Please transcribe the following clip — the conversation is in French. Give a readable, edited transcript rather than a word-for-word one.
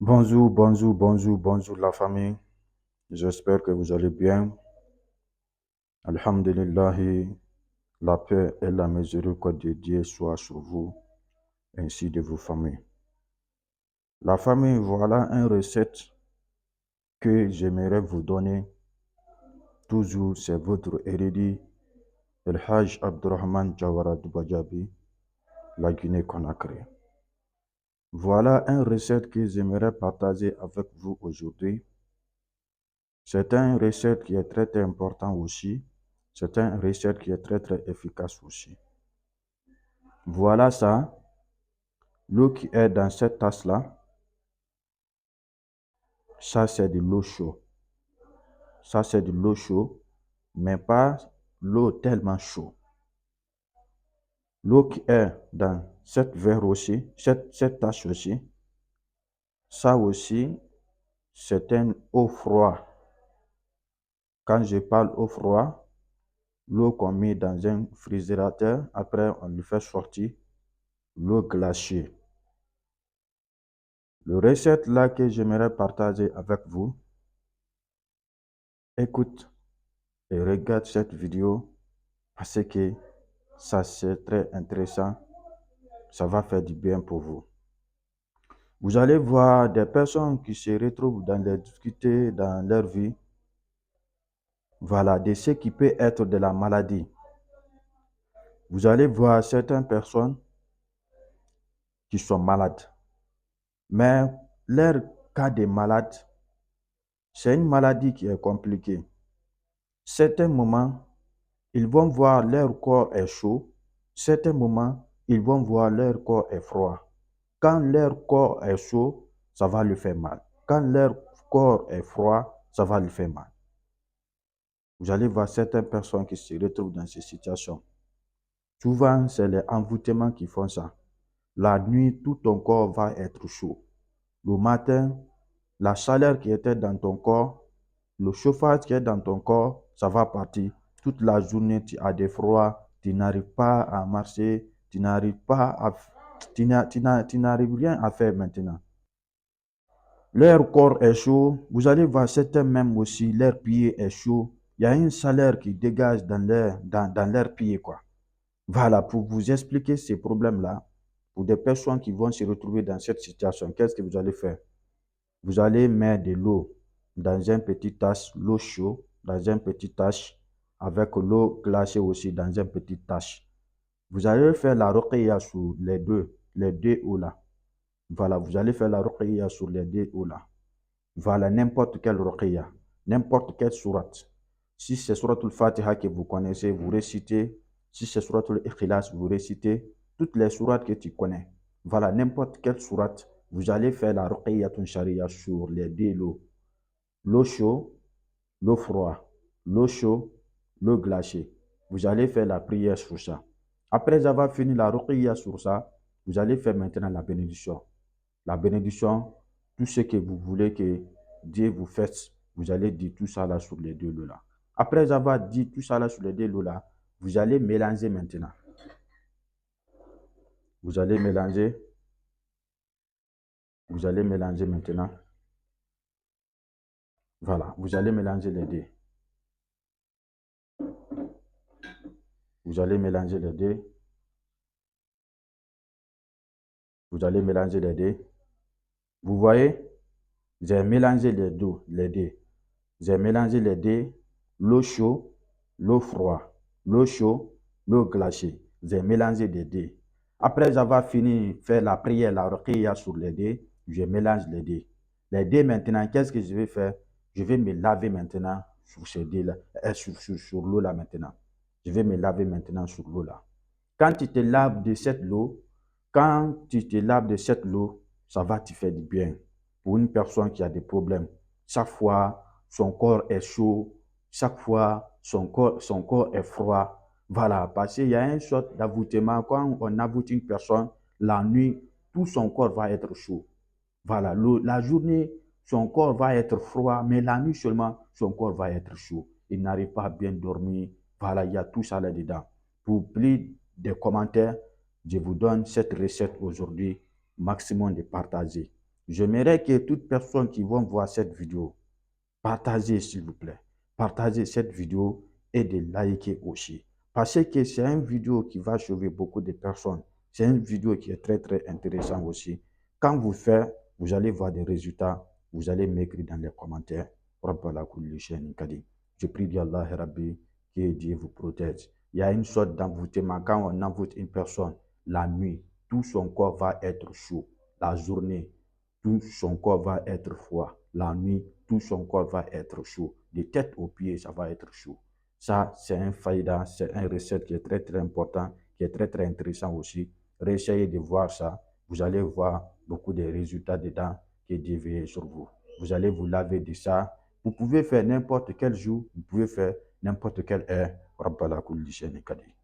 Bonjour, bonjour, bonjour, bonjour la famille. J'espère que vous allez bien. Alhamdulillahi, la paix et la miséricorde de Dieu soient sur vous ainsi de vos familles. La famille, voilà une recette que j'aimerais vous donner. Toujours, c'est votre érudit, El Hajj Abdurrahman Jawara Dubajabi, la Guinée-Conakry. Voilà une recette que j'aimerais partager avec vous aujourd'hui. C'est une recette qui est très importante aussi. C'est une recette qui est très efficace aussi. Voilà ça. L'eau qui est dans cette tasse-là, ça c'est de l'eau chaude. Ça c'est de l'eau chaude, mais pas l'eau tellement chaude. L'eau qui est dans cette verre aussi, cette tasse aussi, ça aussi, c'est une eau froide. Quand je parle eau froide, l'eau qu'on met dans un réfrigérateur, après on le fait sortir, l'eau glacée. Le recette là que j'aimerais partager avec vous, écoute et regarde cette vidéo parce que ça c'est très intéressant, ça va faire du bien pour vous. Vous allez voir des personnes qui se retrouvent dans les difficultés dans leur vie, voilà, de ce qui peut être de la maladie. Vous allez voir certaines personnes qui sont malades, mais leur cas de malade, c'est une maladie qui est compliquée. Certains moments, ils vont voir leur corps est chaud. Certains moments, ils vont voir leur corps est froid. Quand leur corps est chaud, ça va lui faire mal. Quand leur corps est froid, ça va lui faire mal. Vous allez voir certaines personnes qui se retrouvent dans ces situations. Souvent, c'est les envoûtements qui font ça. La nuit, tout ton corps va être chaud. Le matin, la chaleur qui était dans ton corps, le chauffage qui est dans ton corps, ça va partir. Toute la journée, tu as des froids, tu n'arrives pas à marcher, tu n'arrives pas à, tu n'arrives rien à faire maintenant. Leur corps est chaud. Vous allez voir certains même aussi, leur pied est chaud. Il y a une chaleur qui dégage dans leur pied, quoi. Voilà, pour vous expliquer ces problèmes-là, pour des personnes qui vont se retrouver dans cette situation, qu'est-ce que vous allez faire? Vous allez mettre de l'eau dans une petite tasse, l'eau chaude dans une petite tasse, avec l'eau glacée aussi dans une petite tasse. Vous allez faire la ruqya sur les deux eaux là. Voilà, vous allez faire la ruqya sur les deux eaux là. Voilà, n'importe quelle ruqya, n'importe quelle sourate. Si c'est suratul Fatiha que vous connaissez, vous récitez. Si c'est suratul Ikhlas, vous récitez toutes les sourates que tu connais. Voilà, n'importe quelle sourate, vous allez faire la ruqyatun sharia sur les deux lots. L'eau chaude, l'eau froide, l'eau chaude, l'eau glacée. Vous allez faire la prière sur ça. Après avoir fini la ruqya sur ça, vous allez faire maintenant la bénédiction. La bénédiction, tout ce que vous voulez que Dieu vous fasse, vous allez dire tout ça là sur les deux lots là. Après avoir dit tout ça là sur les deux lots là, vous allez mélanger maintenant. Vous allez mélanger. Vous allez mélanger maintenant. Voilà, vous allez mélanger les deux. Vous allez mélanger les deux. Vous allez mélanger les deux. Vous voyez, j'ai mélangé les deux, les deux. J'ai mélangé les deux, l'eau chaude, l'eau froide, l'eau chaude, l'eau glacée. J'ai mélangé les deux. Après avoir fini de faire la prière, la ruqya sur les deux, je mélange les deux. Les deux maintenant, qu'est-ce que je vais faire? Je vais me laver maintenant sur ces deux là, sur l'eau là maintenant. Je vais me laver maintenant sur l'eau là. Quand tu te laves de cette eau, quand tu te laves de cette eau, ça va te faire du bien. Pour une personne qui a des problèmes, chaque fois son corps est chaud, chaque fois son corps est froid. Voilà, parce qu'il y a une sorte d'avoutement. Quand on avoute une personne, la nuit, tout son corps va être chaud. Voilà, la journée, son corps va être froid, mais la nuit seulement, son corps va être chaud. Il n'arrive pas à bien dormir. Voilà, il y a tout ça là-dedans. Pour plus de commentaires, je vous donne cette recette aujourd'hui, maximum de partager. J'aimerais que toute personne qui va voir cette vidéo, partagez s'il vous plaît. Partagez cette vidéo et de liker aussi. Parce que c'est une vidéo qui va sauver beaucoup de personnes. C'est une vidéo qui est très très intéressante aussi. Quand vous faites, vous allez voir des résultats. Vous allez m'écrire dans les commentaires. Je prie d'Allah Rabbi que Dieu vous protège. Il y a une sorte d'envoûtement. Quand on envoûte une personne, la nuit, tout son corps va être chaud. La journée, tout son corps va être froid. La nuit, tout son corps va être chaud. De tête aux pieds, ça va être chaud. Ça, c'est un faïda, c'est un recette qui est très, très important, qui est très, très intéressant aussi. Essayez de voir ça. Vous allez voir beaucoup de résultats dedans qui déviennent sur vous. Vous allez vous laver de ça. Vous pouvez faire n'importe quel jour, vous pouvez faire n'importe quelle heure. Rabbala kulli shay'in qadir.